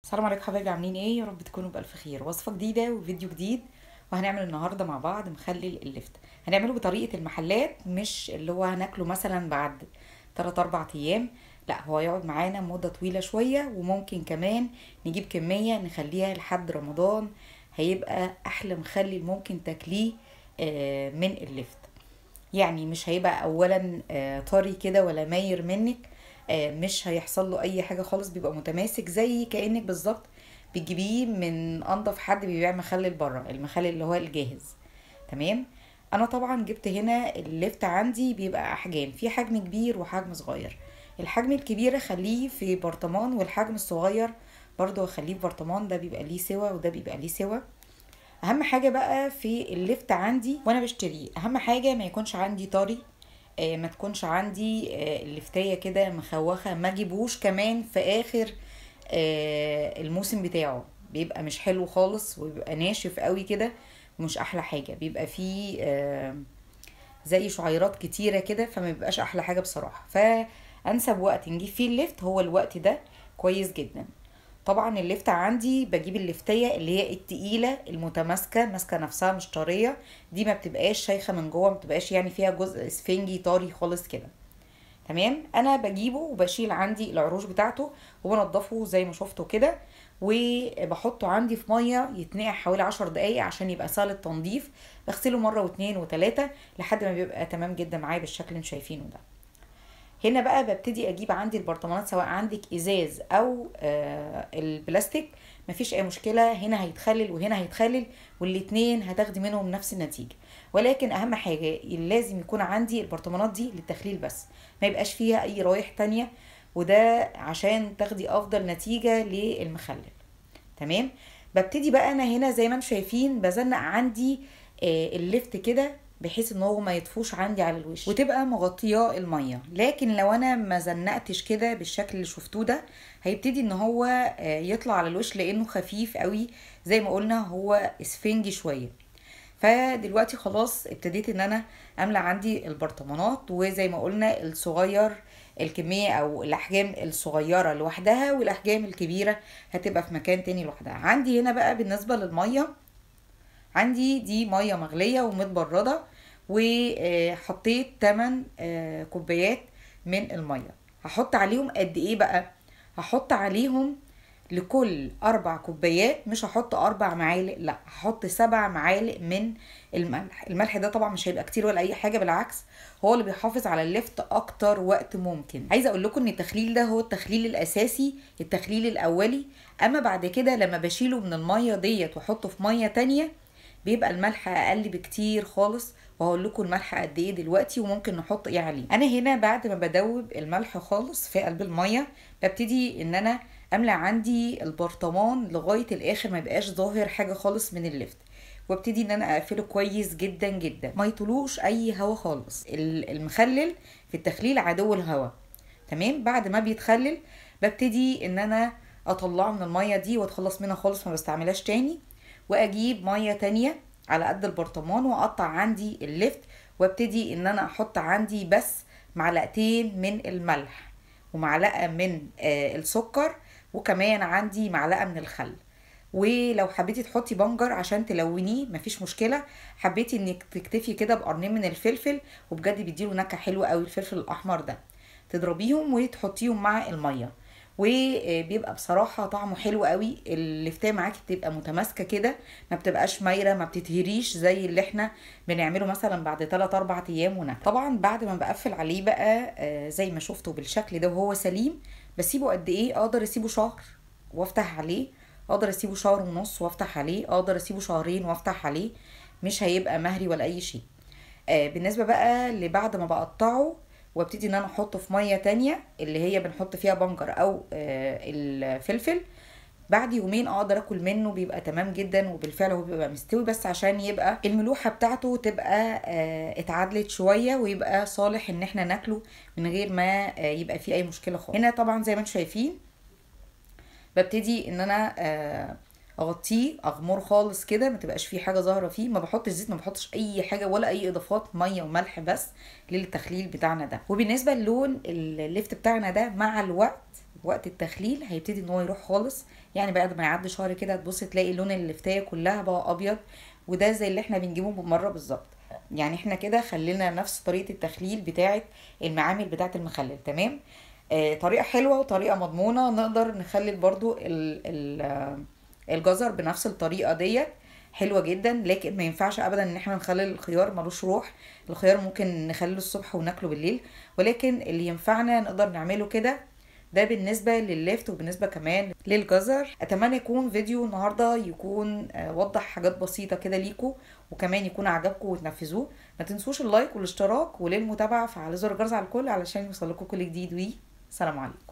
السلام عليكم حبايبي، عاملين ايه؟ يا رب تكونوا بألف خير. وصفة جديدة وفيديو جديد، وهنعمل النهارده مع بعض مخلل اللفت. هنعمله بطريقة المحلات، مش اللي هو هناكله مثلا بعد 3 4 ايام. لا، هو يقعد معانا مدة طويلة شوية، وممكن كمان نجيب كمية نخليها لحد رمضان. هيبقى احلى مخلل ممكن تاكليه من اللفت. يعني مش هيبقى اولا طري كده ولا ماير منك. مش هيحصل له اي حاجه خالص، بيبقى متماسك زي كانك بالظبط بتجيبيه من انضف حد بيبيع مخلل بره، المخلل اللي هو الجاهز. تمام. انا طبعا جبت هنا اللفت، عندي بيبقى احجام، في حجم كبير وحجم صغير. الحجم الكبير اخليه في برطمان، والحجم الصغير برضو اخليه في برطمان. ده بيبقى ليه سوا وده بيبقى ليه سوا. اهم حاجه بقى في اللفت عندي وانا بشتريه، اهم حاجه ما يكونش عندي طري. ما تكونش عندي اللفتايه كده مخوخه. ما جيبوش كمان في اخر الموسم بتاعه، بيبقى مش حلو خالص وبيبقى ناشف قوي كده، ومش احلى حاجه. بيبقى فيه زي شعيرات كتيره كده، فما بيبقاش احلى حاجه بصراحه. فانسب وقت نجيب فيه اللفت هو الوقت ده، كويس جدا. طبعا اللفته عندي بجيب اللفتيه اللي هي التقيله المتماسكه، ماسكه نفسها مش طريه. دي ما بتبقاش شيخه من جوه، ما بتبقاش يعني فيها جزء اسفنجي طري خالص كده. تمام. انا بجيبه وبشيل عندي العروش بتاعته وبنضفه زي ما شفتوا كده، وبحطه عندي في ميه يتنقع حوالي 10 دقايق عشان يبقى سهل التنظيف. بغسله مره واتنين وتلاته لحد ما بيبقى تمام جدا معايا بالشكل اللي انتوا شايفينه ده. هنا بقى ببتدي اجيب عندي البرطمانات، سواء عندك ازاز او البلاستيك، مفيش اي مشكله. هنا هيتخلل وهنا هيتخلل، والاتنين هتاخدي منهم نفس النتيجه. ولكن اهم حاجه لازم يكون عندي البرطمانات دي للتخليل بس، ما يبقاش فيها اي روايح تانية، وده عشان تاخدي افضل نتيجه للمخلل. تمام. ببتدي بقى انا هنا زي ما انتم شايفين بزنق عندي اللفت كده، بحيث ان هو ما يطفوش عندي على الوش وتبقى مغطياه الميه. لكن لو انا ما زنقتش كده بالشكل اللي شفتوه ده، هيبتدي ان هو يطلع على الوش لانه خفيف قوي. زي ما قلنا هو اسفنجي شويه. فدلوقتي خلاص ابتديت ان انا املى عندي البرطمانات، وزي ما قلنا الصغير الكمية او الاحجام الصغيرة لوحدها، والاحجام الكبيرة هتبقى في مكان تاني لوحدها. عندي هنا بقى بالنسبة للمية، عندي دي مية مغلية ومتبردة، وحطيت 8 كوبايات من المية. هحط عليهم قد ايه بقى؟ هحط عليهم لكل 4 كوبايات، مش هحط 4 معالق، لا هحط 7 معالق من الملح. الملح ده طبعا مش هيبقى كتير ولا اي حاجة، بالعكس هو اللي بيحافظ على اللفت اكتر وقت ممكن. عايزة اقول لكم ان التخليل ده هو التخليل الاساسي، التخليل الاولي. اما بعد كده لما بشيله من المية ديت واحطه في مية تانية، بيبقى الملح اقل بكتير خالص. وهقول لكم الملح قد ايه دلوقتي وممكن نحط ايه عليه. انا هنا بعد ما بدوب الملح خالص في قلب الميه، ببتدي ان انا املى عندي البرطمان لغايه الاخر، ما يبقاش ظاهر حاجه خالص من اللفت. وابتدي ان انا اقفله كويس جدا جدا، ما يطلوش اي هوا خالص. المخلل في التخليل عدو الهوا. تمام. بعد ما بيتخلل ببتدي ان انا اطلعه من الميه دي واتخلص منها خالص، ما بستعملهاش تاني. واجيب ميه تانية على قد البرطمان واقطع عندي اللفت، وابتدي ان انا احط عندي بس معلقتين من الملح، ومعلقه من السكر، وكمان عندي معلقه من الخل. ولو حبيتي تحطي بنجر عشان تلونيه مفيش مشكله. حبيتي انك تكتفي كده بقرنين من الفلفل، وبجد بيديله نكهه حلوه قوي الفلفل الاحمر ده. تضربيهم وتحطيهم مع الميه، وبيبقى بصراحة طعمه حلو قوي. اللفتاية معاكي بتبقى متماسكة كده، ما بتبقاش مايرة، ما بتتهريش زي اللي احنا بنعمله مثلا بعد 3 4 ايام وناكل. طبعا بعد ما بقفل عليه بقى زي ما شفتوا بالشكل ده وهو سليم، بسيبه قد ايه؟ اقدر اسيبه شهر وافتح عليه، اقدر اسيبه شهر ونص وافتح عليه، اقدر اسيبه شهرين وافتح عليه. مش هيبقى مهري ولا اي شيء. بالنسبة بقى لبعد ما بقطعه وابتدي ان انا احطه في ميه تانية اللي هي بنحط فيها بنجر او الفلفل، بعد يومين اقدر اكل منه، بيبقى تمام جدا. وبالفعل هو بيبقى مستوي، بس عشان يبقى الملوحه بتاعته تبقى اتعدلت شويه، ويبقى صالح ان احنا ناكله من غير ما يبقى فيه اي مشكله خالص. هنا طبعا زي ما انتم شايفين ببتدي ان انا اغطيه، اغمره خالص كده، ما تبقاش فيه حاجه ظاهره فيه. ما بحطش زيت، ما بحطش اي حاجه ولا اي اضافات، ميه وملح بس للتخليل بتاعنا ده. وبالنسبه للون اللفت بتاعنا ده، مع الوقت وقت التخليل هيبتدي ان هو يروح خالص. يعني بعد ما يعدي شهر كده هتبص تلاقي لون اللفتايه كلها بقى ابيض، وده زي اللي احنا بنجيبه من بره بالظبط. يعني احنا كده خلينا نفس طريقه التخليل بتاعه المعامل بتاعه المخلل. تمام. طريقه حلوه وطريقه مضمونه، نقدر نخلل برضو الجزر بنفس الطريقه ديت، حلوه جدا. لكن ما ينفعش ابدا ان احنا نخلل الخيار، ملوش روح. الخيار ممكن نخلله الصبح وناكله بالليل، ولكن اللي ينفعنا نقدر نعمله كده. ده بالنسبة للليفت وبالنسبة كمان للجزر. اتمنى يكون فيديو النهاردة يكون وضح حاجات بسيطة كده ليكوا، وكمان يكون عجبكم وتنفذوه. ما تنسوش اللايك والاشتراك، وللمتابعة فعلى زر الجرس على الكل علشان يوصلكوا كل جديد. سلام عليكم.